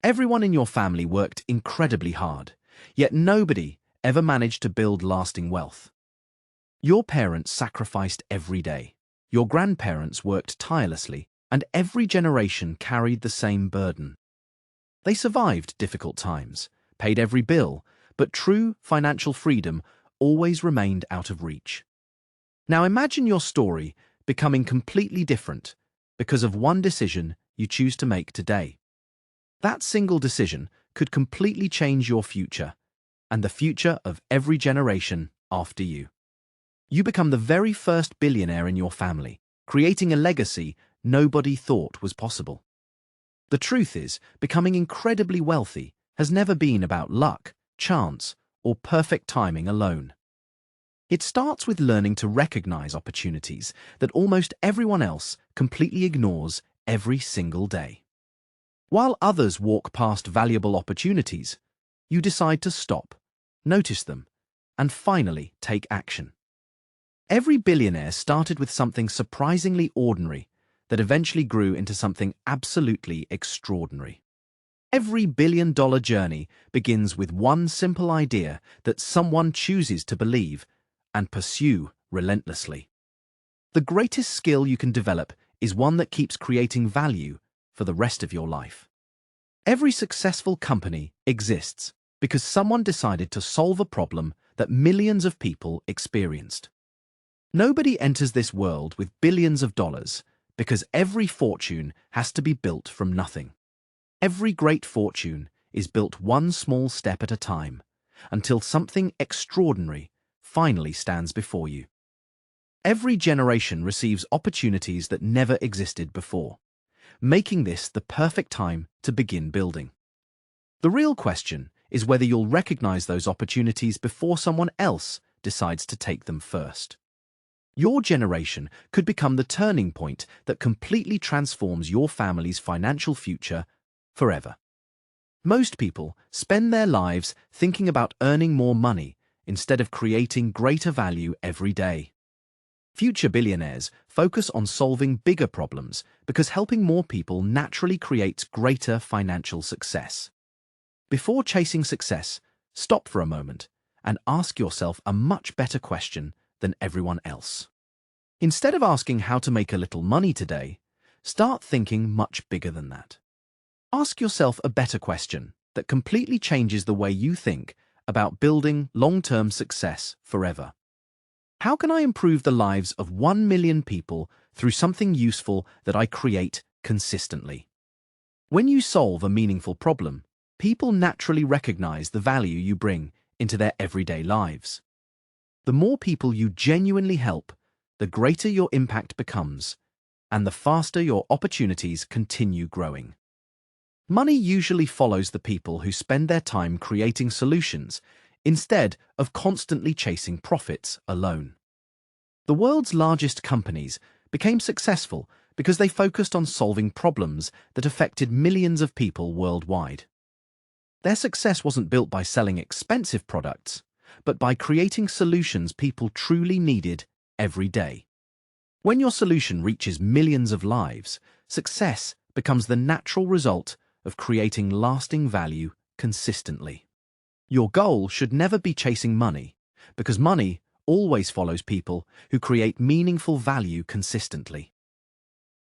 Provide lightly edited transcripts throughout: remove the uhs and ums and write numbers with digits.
Everyone in your family worked incredibly hard, yet nobody ever managed to build lasting wealth. Your parents sacrificed every day. Your grandparents worked tirelessly, and every generation carried the same burden. They survived difficult times, paid every bill, but true financial freedom always remained out of reach. Now imagine your story becoming completely different because of one decision you choose to make today. That single decision could completely change your future and the future of every generation after you. You become the very first billionaire in your family, creating a legacy nobody thought was possible. The truth is, becoming incredibly wealthy has never been about luck, chance, or perfect timing alone. It starts with learning to recognize opportunities that almost everyone else completely ignores every single day. While others walk past valuable opportunities, you decide to stop, notice them, and finally take action. Every billionaire started with something surprisingly ordinary that eventually grew into something absolutely extraordinary. Every billion-dollar journey begins with one simple idea that someone chooses to believe and pursue relentlessly. The greatest skill you can develop is one that keeps creating value for the rest of your life. Every successful company exists because someone decided to solve a problem that millions of people experienced. Nobody enters this world with billions of dollars because every fortune has to be built from nothing. Every great fortune is built one small step at a time until something extraordinary finally stands before you. Every generation receives opportunities that never existed before, making this the perfect time to begin building. The real question is whether you'll recognize those opportunities before someone else decides to take them first. Your generation could become the turning point that completely transforms your family's financial future forever. Most people spend their lives thinking about earning more money instead of creating greater value every day. Future billionaires focus on solving bigger problems because helping more people naturally creates greater financial success. Before chasing success, stop for a moment and ask yourself a much better question than everyone else. Instead of asking how to make a little money today, start thinking much bigger than that. Ask yourself a better question that completely changes the way you think about building long-term success forever. How can I improve the lives of 1 million people through something useful that I create consistently? When you solve a meaningful problem, people naturally recognize the value you bring into their everyday lives. The more people you genuinely help, the greater your impact becomes, and the faster your opportunities continue growing. Money usually follows the people who spend their time creating solutions instead of constantly chasing profits alone. The world's largest companies became successful because they focused on solving problems that affected millions of people worldwide. Their success wasn't built by selling expensive products, but by creating solutions people truly needed every day. When your solution reaches millions of lives, success becomes the natural result of creating lasting value consistently. Your goal should never be chasing money, because money always follows people who create meaningful value consistently.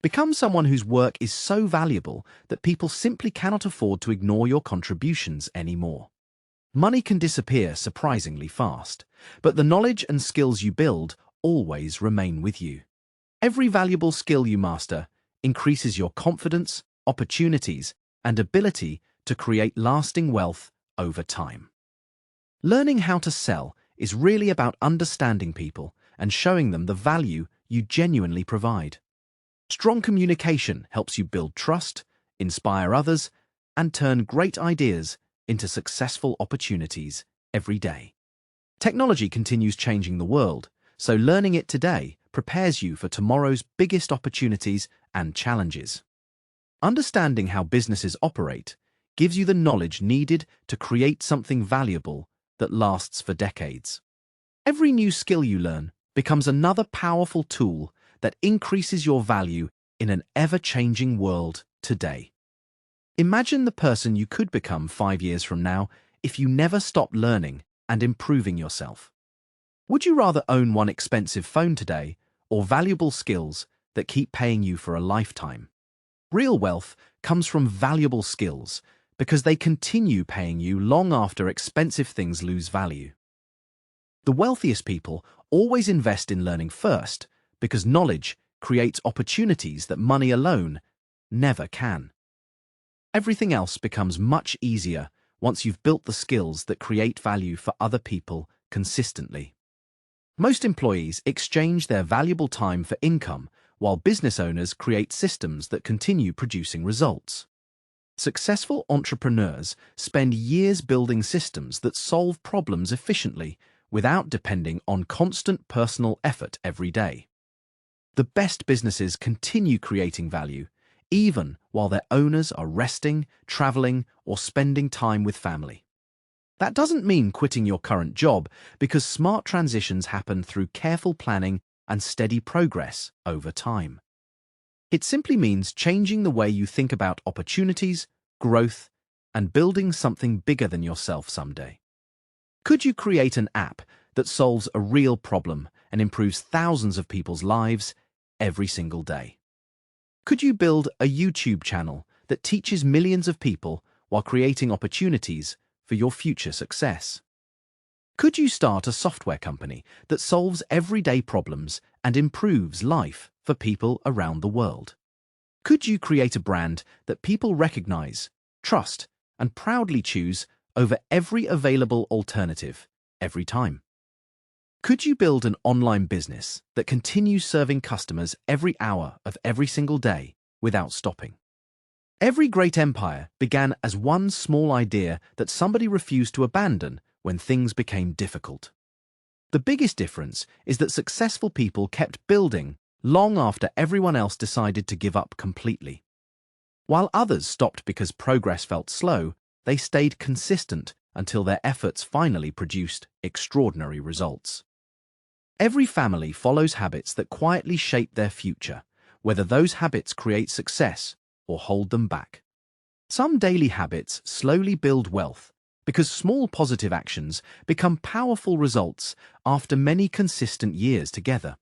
Become someone whose work is so valuable that people simply cannot afford to ignore your contributions anymore. Money can disappear surprisingly fast, but the knowledge and skills you build always remain with you. Every valuable skill you master increases your confidence, opportunities, and ability to create lasting wealth over time. Learning how to sell is really about understanding people and showing them the value you genuinely provide. Strong communication helps you build trust, inspire others, and turn great ideas into successful opportunities every day. Technology continues changing the world, so learning it today prepares you for tomorrow's biggest opportunities and challenges. Understanding how businesses operate gives you the knowledge needed to create something valuable that lasts for decades. Every new skill you learn becomes another powerful tool that increases your value in an ever-changing world today. Imagine the person you could become 5 years from now if you never stopped learning and improving yourself. Would you rather own one expensive phone today or valuable skills that keep paying you for a lifetime? Real wealth comes from valuable skills because they continue paying you long after expensive things lose value. The wealthiest people always invest in learning first because knowledge creates opportunities that money alone never can. Everything else becomes much easier once you've built the skills that create value for other people consistently. Most employees exchange their valuable time for income, while business owners create systems that continue producing results. Successful entrepreneurs spend years building systems that solve problems efficiently without depending on constant personal effort every day. The best businesses continue creating value even while their owners are resting, traveling, or spending time with family. That doesn't mean quitting your current job, because smart transitions happen through careful planning and steady progress over time. It simply means changing the way you think about opportunities, growth, and building something bigger than yourself someday. Could you create an app that solves a real problem and improves thousands of people's lives every single day? Could you build a YouTube channel that teaches millions of people while creating opportunities for your future success? Could you start a software company that solves everyday problems and improves life for people around the world? Could you create a brand that people recognize, trust, and proudly choose over every available alternative every time? Could you build an online business that continues serving customers every hour of every single day without stopping? Every great empire began as one small idea that somebody refused to abandon when things became difficult. The biggest difference is that successful people kept building long after everyone else decided to give up completely. While others stopped because progress felt slow, they stayed consistent until their efforts finally produced extraordinary results. Every family follows habits that quietly shape their future, whether those habits create success or hold them back. Some daily habits slowly build wealth because small positive actions become powerful results after many consistent years together.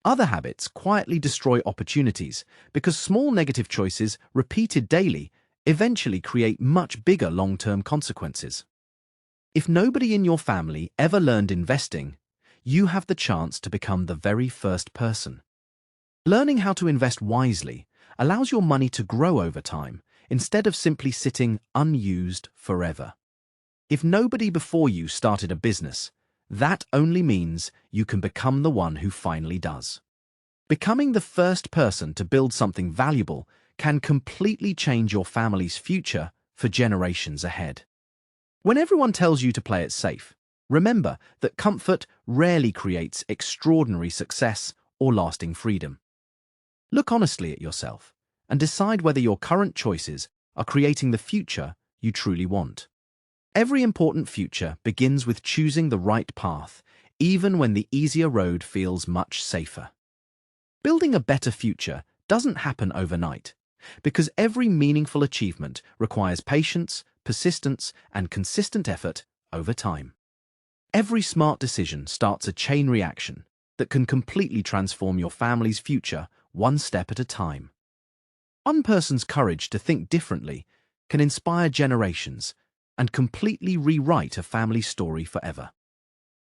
Other habits quietly destroy opportunities because small negative choices repeated daily eventually create much bigger long-term consequences. If nobody in your family ever learned investing, you have the chance to become the very first person. Learning how to invest wisely allows your money to grow over time instead of simply sitting unused forever. If nobody before you started a business, that only means you can become the one who finally does. Becoming the first person to build something valuable can completely change your family's future for generations ahead. When everyone tells you to play it safe, remember that comfort rarely creates extraordinary success or lasting freedom. Look honestly at yourself and decide whether your current choices are creating the future you truly want. Every important future begins with choosing the right path, even when the easier road feels much safer. Building a better future doesn't happen overnight, because every meaningful achievement requires patience, persistence, and consistent effort over time. Every smart decision starts a chain reaction that can completely transform your family's future one step at a time. One person's courage to think differently can inspire generations and completely rewrite a family's story forever.